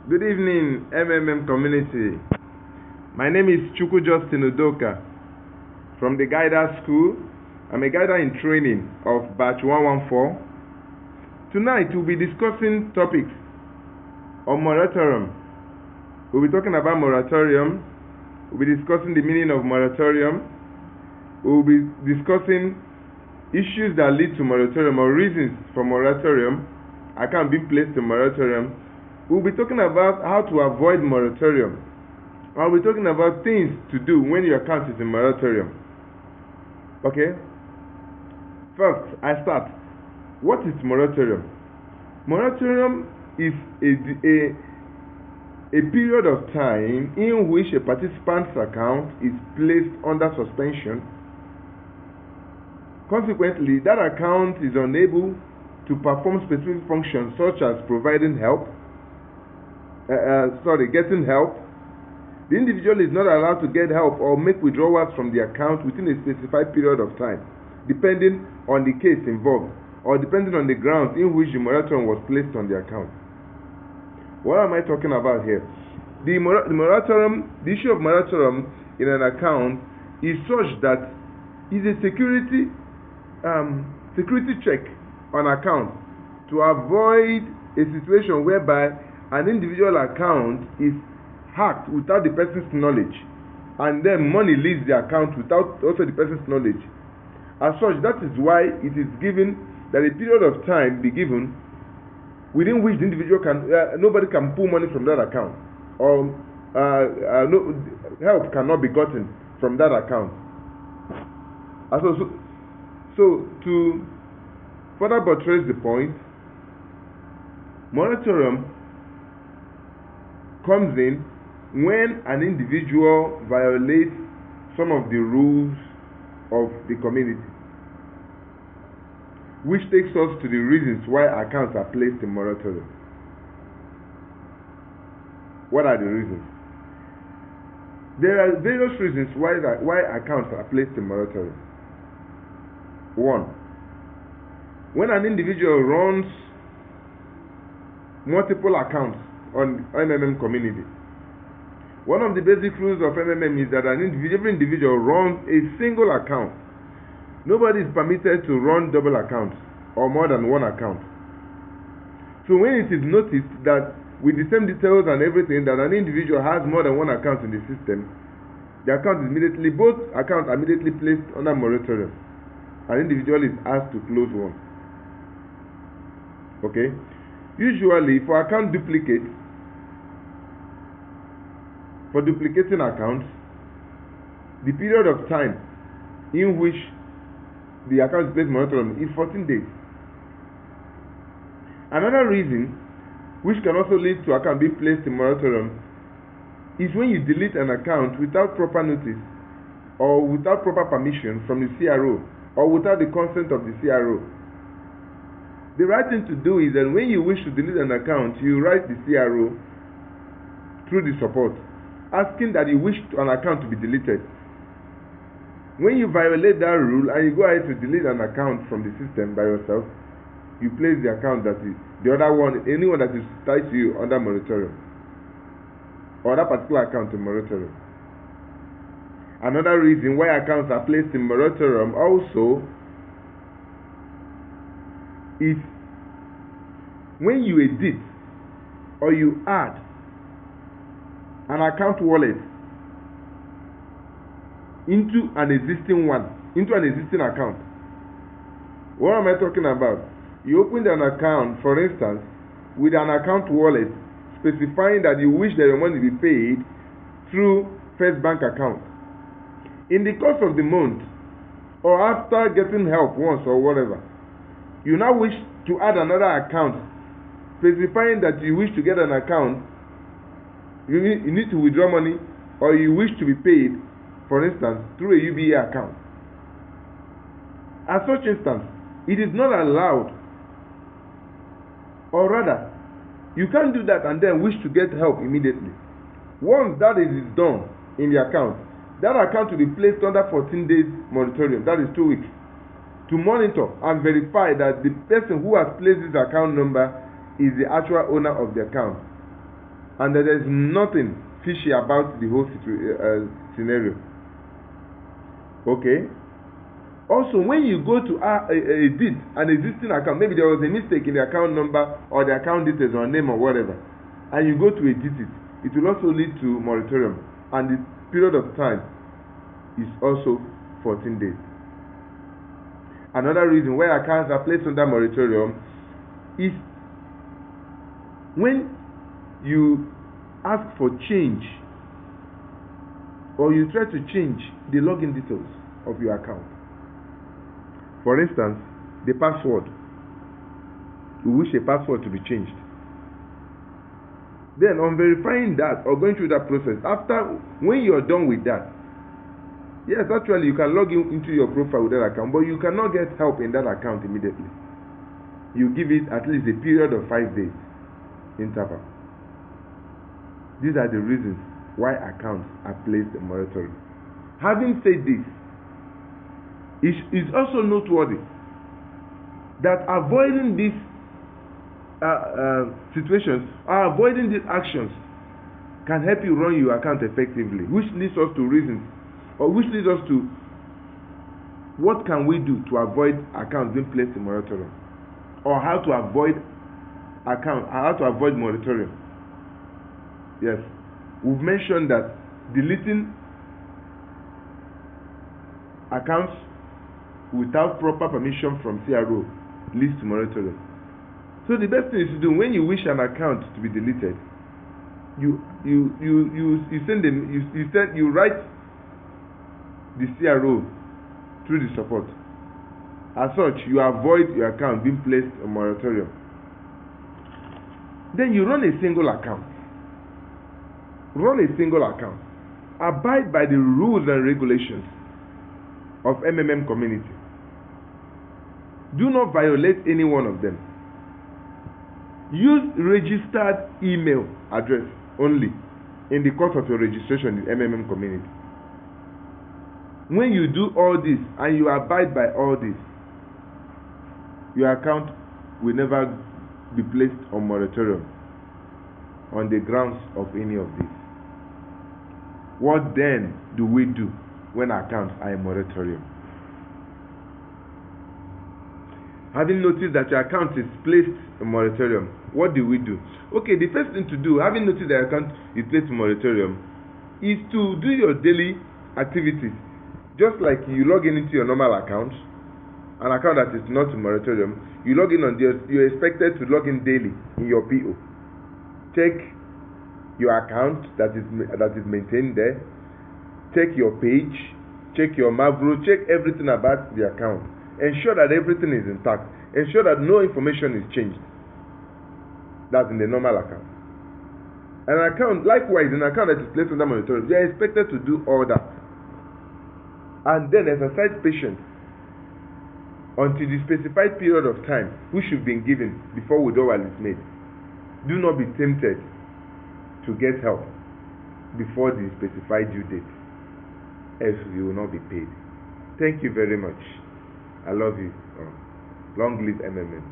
Good evening, MMM community. My name is Chukwu Justin Udoka from the Guider School. I'm a guider in training of batch 114. Tonight we'll be discussing topics on moratorium. We'll be talking about moratorium. We'll be discussing the meaning of moratorium. We'll be discussing issues that lead to moratorium or reasons for moratorium. I can't be placed in moratorium. We'll be talking about how to avoid moratorium. I'll be talking about things to do when your account is in moratorium. Okay? First, I start. What is moratorium? Moratorium is a period of time in which a participant's account is placed under suspension. Consequently, that account is unable to perform specific functions such as providing help, getting help. The individual is not allowed to get help or make withdrawals from the account within a specified period of time, depending on the case involved or depending on the grounds in which the moratorium was placed on the account. What am I talking about here? The issue of moratorium in an account is such that is a security check on account to avoid a situation whereby an individual account is hacked without the person's knowledge, and then money leaves the account without also the person's knowledge. As such, that is why it is given that a period of time be given within which the individual nobody can pull money from that account, or no help cannot be gotten from that account. So to further buttress the point, moratorium comes in when an individual violates some of the rules of the community, which takes us to the reasons why accounts are placed in moratorium. What are the reasons? There are various reasons why accounts are placed in moratorium. 1. When an individual runs multiple accounts on MMM community. One of the basic rules of MMM is that every individual runs a single account. Nobody is permitted to run double accounts or more than one account. So when it is noticed that with the same details and everything that an individual has more than one account in the system, both accounts are immediately placed under moratorium. An individual is asked to close one. Okay? Usually, for account duplicates, for duplicating accounts, the period of time in which the account is placed in moratorium is 14 days. Another reason which can also lead to account being placed in moratorium is when you delete an account without proper notice or without proper permission from the CRO or without the consent of the CRO. The right thing to do is that when you wish to delete an account, you write the CRO through the support, asking that you wish an account to be deleted. When you violate that rule and you go ahead to delete an account from the system by yourself, you place the account that is the other one, anyone that is tied to you under moratorium, or that particular account in moratorium. Another reason why accounts are placed in moratorium also is when you edit or you add an account wallet into an existing account. What am I talking about? You opened an account, for instance, with an account wallet specifying that you wish that your money be paid through First Bank account. In the course of the month, or after getting help once or whatever, you now wish to add another account specifying that you wish to get an account, you need to withdraw money, or you wish to be paid, for instance, through a UBA account. At such instance, it is not allowed, or rather, you can't do that and then wish to get help immediately. Once that is done in the account, that account will be placed under 14 days moratorium, that is 2 weeks, to monitor and verify that the person who has placed this account number is the actual owner of the account. and that there's nothing fishy about the whole scenario. Okay? Also, when you go to edit an existing account, maybe there was a mistake in the account number or the account details or name or whatever, and you go to edit it, it will also lead to moratorium, and the period of time is also 14 days. Another reason why accounts are placed under moratorium is when you ask for change or you try to change the login details of your account. For instance, the password. You wish a password to be changed. Then on verifying that or going through that process, when you're done with that, yes, actually you can log into your profile with that account, but you cannot get help in that account immediately. You give it at least a period of 5 days interval. These are the reasons why accounts are placed in moratorium. Having said this, it's also noteworthy that avoiding these situations or avoiding these actions can help you run your account effectively, which leads us to reasons, or which leads us to what can we do to avoid accounts being placed in moratorium, or how to avoid moratorium. Yes, we've mentioned that deleting accounts without proper permission from CRO leads to moratorium. So the best thing is to do when you wish an account to be deleted, you write the CRO through the support. As such, you avoid your account being placed on moratorium. Then you run a single account. Abide by the rules and regulations of MMM community. Do not violate any one of them. Use registered email address only in the course of your registration in MMM community. When you do all this and you abide by all this, your account will never be placed on moratorium on the grounds of any of this. What then do we do when accounts are in moratorium? Having noticed that your account is placed in moratorium, what do we do? Okay, the first thing to do, having noticed that your account is placed in moratorium, is to do your daily activities. Just like you log in into your normal account, an account that is not in moratorium, you log in you're expected to log in daily in your PO. Check your account that is maintained there. Check your page. Check your Mavro. Check everything about the account. Ensure that everything is intact. Ensure that no information is changed. That's in the normal account. An account, likewise, an account that is placed under moratorium, you are expected to do all that. And then exercise patience until the specified period of time which you've been given before withdrawal is made. Do not be tempted to get help before the specified due date, else you will not be paid. Thank you very much. I love you. Long live MMM.